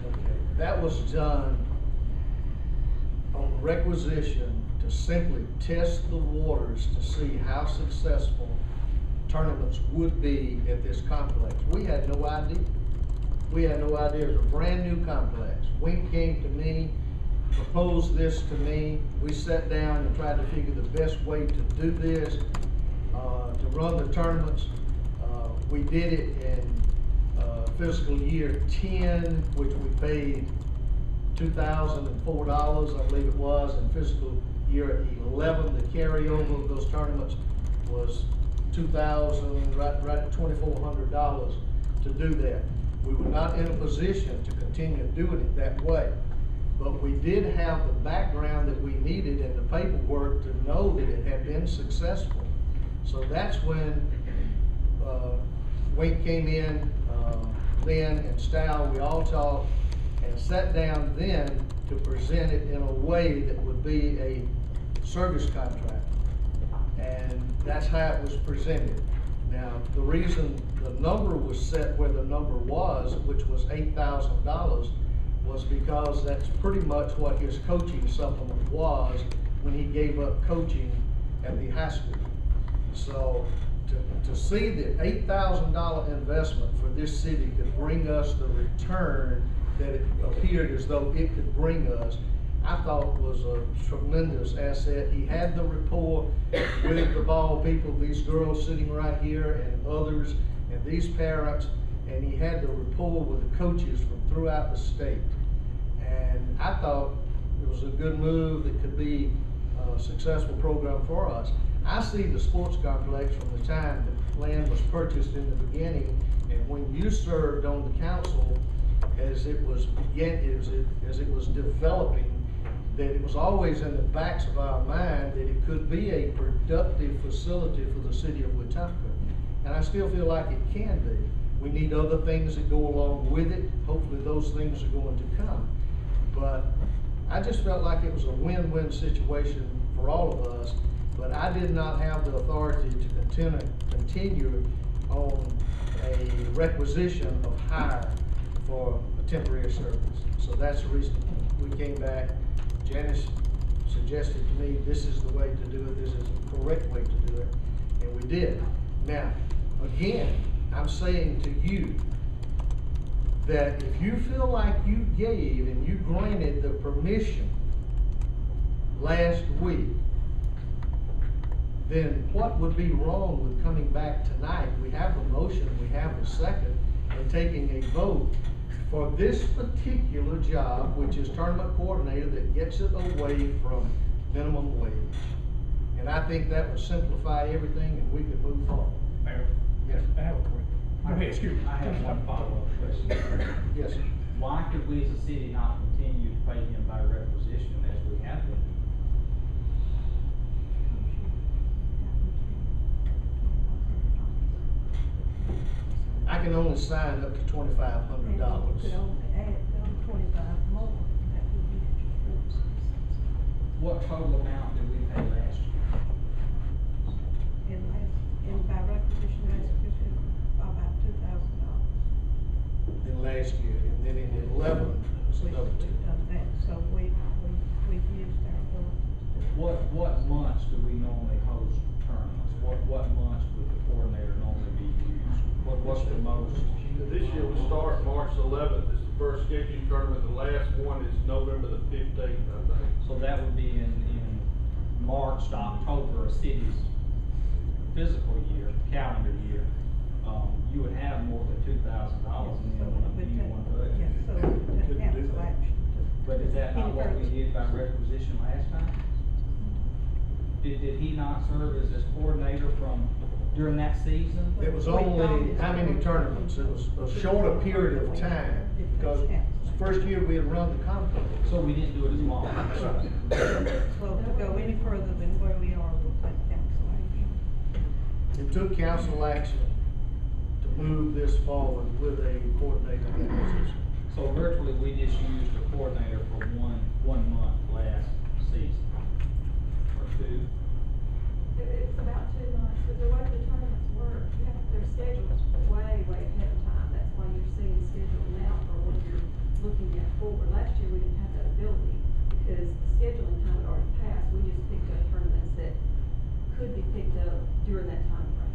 Okay, that was done on requisition to simply test the waters to see how successful tournaments would be at this complex. We had no idea. We had no idea. It was a brand new complex. Wink came to me, proposed this to me. We sat down and tried to figure the best way to do this, to run the tournaments. We did it in fiscal year 10, which we paid $2,004, I believe it was. In fiscal year 11, the carryover of those tournaments was $2,000, right at $2,400 to do that. We were not in a position to continue doing it that way, but we did have the background that we needed and the paperwork to know that it had been successful. So that's when Wink came in, Lynn and Stow, we all talked and sat down then to present it in a way that would be a service contract. And that's how it was presented. Now, the reason the number was set where the number was, which was $8,000, was because that's pretty much what his coaching supplement was when he gave up coaching at the high school. So to see the $8,000 investment for this city could bring us the return that it appeared as though it could bring us, I thought was a tremendous asset. He had the rapport with the ball people, these girls sitting right here and others, and these parents, and he had the rapport with the coaches from throughout the state. And I thought it was a good move that could be a successful program for us. I see the sports complex from the time the land was purchased in the beginning, and when you served on the council, as it was developing, that it was always in the backs of our mind that it could be a productive facility for the city of Wetumpka. And I still feel like it can be. We need other things that go along with it. Hopefully those things are going to come. But I just felt like it was a win-win situation for all of us, but I did not have the authority to continue on a requisition of hire for a temporary service. So that's the reason we came back. Janice suggested to me, this is the way to do it, this is the correct way to do it, and we did. Now, again, I'm saying to you that if you feel like you gave and you granted the permission last week, then what would be wrong with coming back tonight? We have a motion, we have a second, and taking a vote for this particular job, which is tournament coordinator, that gets it away from minimum wage. And I think that would simplify everything and we could move forward. Mayor? Yes. I have a quick. Go ahead, excuse me. I have one follow-up question. Yes, sir. Why could we as a city not continue to pay him by requisition as we have been? I can only sign up to $2,500. You could only add 25 more. That would be just. What total amount did we pay last year? In by requisition, about $2,000. In last year, and then in 11, it was another two. We've done that, so we've used our ability to do that. What months do we normally host tournaments? What months would the coordinator normally be used? What's the most? This year we start March 11th. It's the first scheduled tournament. The last one is November the 15th, I think. So that would be in March to October, a city's physical year, calendar year. You would have more than $2,000 in one budget. Yes, so we would cancel action. But is that not what we did by requisition last time? Did he not serve as coordinator during that season? It was only, how many tournaments? It was a shorter period of time, because the first year we had run the complex. So we didn't do it as long. Well, to go any further than where we are, we'll take council action. It took council action to move this forward with a coordinator position. So virtually, we just used a coordinator for one month last season, or two. It's about 2 months, but the way the tournaments work, their schedules way ahead of time. That's why you're seeing schedule now for when you're looking forward. Last year, we didn't have that ability because the scheduling time had already passed. We just picked up tournaments that could be picked up during that time frame.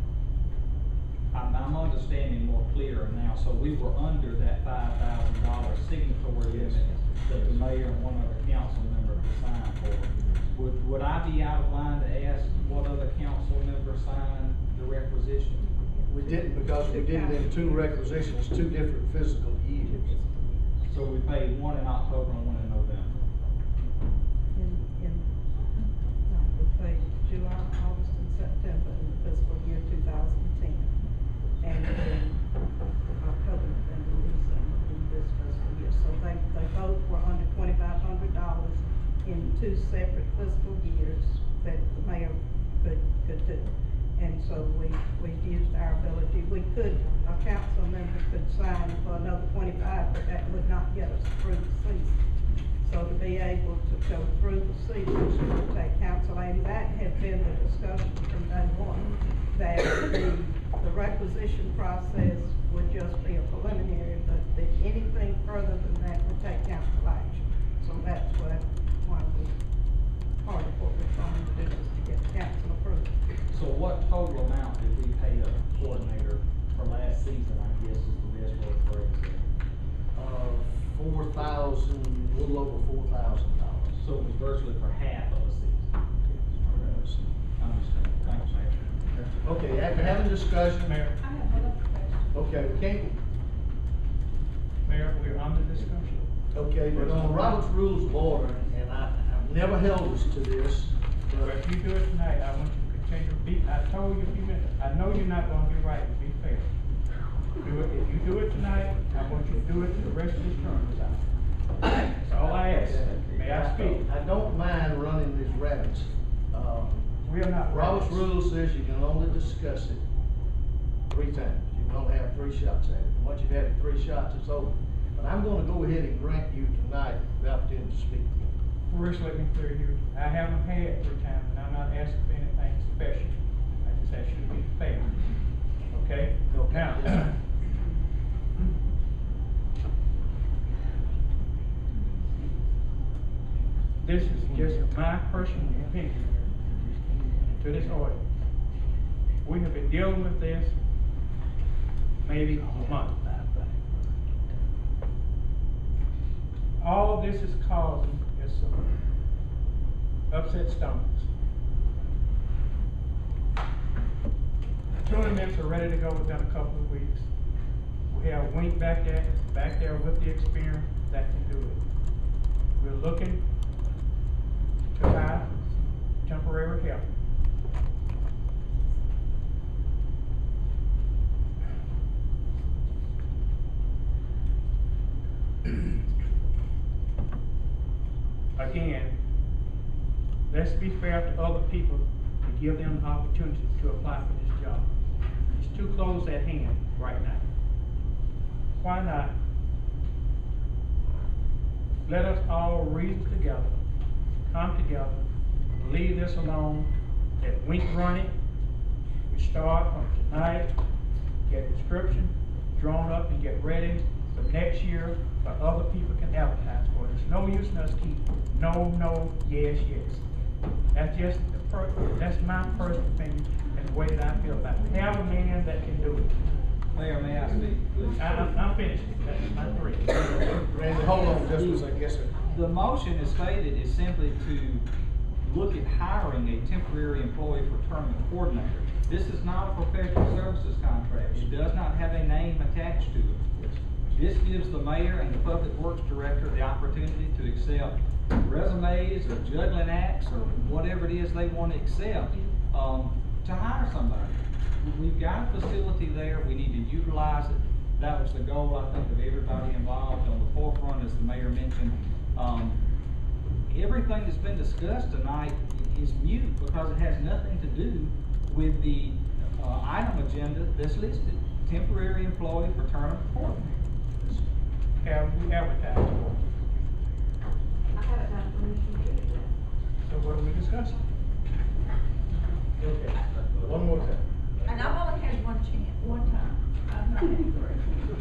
I'm understanding more clearer now, so we were under that $5,000 signatory limit that the mayor and one other council member could sign for. Would I be out of line to ask what other council member signed the requisition? We didn't because we did it in two requisitions, two different physical years. So we paid one in October and one in November. No, we paid July, August, and September in the fiscal year 2010. And in October, November, December in this fiscal year. So they both were under $2,500 in two separate fiscal years that the mayor could do. And so we used our ability. A council member could sign for another 25, but that would not get us through the season. So to be able to go through the season, would take council, and that had been the discussion from day one, that the requisition process would just be a preliminary, but that anything further than that would take council action. So that's why part of what we're trying to do is to get council approved. So what total amount did we pay a coordinator for last season, I guess is the best way to phrase it? A little over $4,000. So it was virtually for half of a season. I understand. Thanks, Mayor. Okay, after having discussion, Mayor, I have one other question. okay, we can't, Mayor, we're under discussion. okay, but on Robert's Rules of Order, and I've never held us to this, But if you do it tonight, I want you to continue to be, I told you a few minutes, I know you're not gonna be right, be fair. Do it, if you do it tonight, I want you to do it the rest of this term is out. That's all I ask. May I speak? I don't mind running these rabbits. We are not Robert's rabbits. rule says you can only discuss it 3 times. You can only have 3 shots at it. Once you've had it 3 shots, it's over. But I'm gonna go ahead and grant you tonight the opportunity to speak. First, let me clear you, I haven't had 3 times, and I'm not asking for anything special. I just ask you to be fair. Okay? Okay. Now, this is just my personal opinion to this order. We have been dealing with this maybe a month. All this is causing is some upset stomachs. Tournaments are ready to go within a couple of weeks. We have Wink back there with the experience that can do it. We're looking to hire temporary help. Again, let's be fair to other people and give them an opportunity to apply for this job. It's too close at hand right now. Why not let us all reason together, come together, leave this alone, let Wink run it. We start from tonight, get a description drawn up and get ready for next year, so other people can advertise for it. It's no use in us keep no, yes. That's just that's my personal opinion and the way that I feel about it. Have a man that can do it. Mayor, may I speak, please? I'm finished. That's my 3. Randy, hold on just a second. Yes, sir. The motion as stated is simply to look at hiring a temporary employee for tournament coordinator. This is not a professional services contract. It does not have a name attached to it. This gives the mayor and the public works director the opportunity to accept resumes or juggling acts or whatever it is they want to accept, to hire somebody. We've got a facility there, we need to utilize it. That was the goal, I think, of everybody involved on the forefront, as the mayor mentioned. Everything that's been discussed tonight is mute because it has nothing to do with the item agenda that's listed. Temporary employee for tournament coordinator. Have we advertised for it? I haven't gotten permission to do that. So what are we discussing? Okay, one more time. And I've only had one chance, one time. I've not had 3.